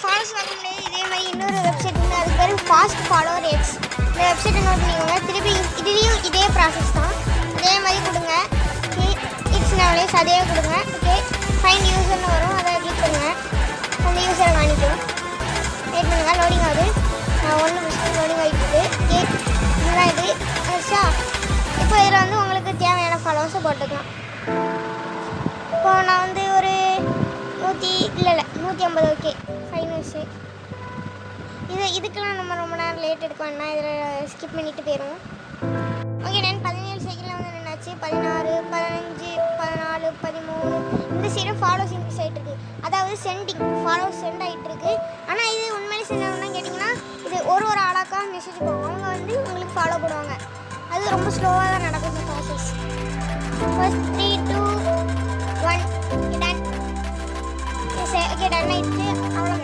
Follows வாங்கலே இதே மாதிரி இன்னொரு வெப்சைட் இருக்குது, அதுக்கு பேர் ஃபாஸ்ட் ஃபாலோவர் எக்ஸ். இந்த வெப்சைட்டை நோட் பண்ணிக்கோங்க. திருப்பி இதுலேயும் இதே ப்ராசஸ் தான், அதே மாதிரி கொடுங்க. இட்ஸ் நவலேஸ் அதே கொடுங்க. ஓகே, ஃபைண்ட் யூசர்னு வரும், அதை கிளிக் பண்ணுங்க. அந்த யூசரை காணிக்கும். வெயிட் பண்ணுங்கள், லோடிங் ஆகுது. 1 நிமிஷம் லோடிங் ஆகிட்டு. ஓகே, இதுதான் இது ஆச்சா. இப்போ இதில் வந்து உங்களுக்கு தேவையான ஃபாலோவர்ஸை போட்டுக்கலாம். இப்போ நான் வந்து ஒரு 150 ஓகே ஃபைனல்ஸு. இதுக்கெல்லாம் நம்ம ரொம்ப நேரம் லேட் எடுக்க வேணாம், இதில் ஸ்கிப் பண்ணிட்டு போயிடுவோம். ஓகே, நான் 17 செகண்டில் வந்து நின்னாச்சு. 16, 15, 14, 13 இந்த சைடு ஃபாலோஸ் இன்க்ரீஸ் ஆகிட்டு இருக்குது. அதாவது சென்டிங் ஃபாலோஸ் சென்ட் ஆகிட்டு இருக்கு. ஆனால் இது உண்மையிலே சென்ட் ஆகணும்னு கேட்டிங்கன்னா இது ஒரு ஆளாக்கா மெசேஜ் போகும், அவங்க வந்து உங்களுக்கு ஃபாலோ பண்ணுவாங்க. அது ரொம்ப ஸ்லோவாக தான் நடக்கும் இந்த process. First 3, 2, 1 done. Okay, done ஆகிடுச்சு. அவ்வளோ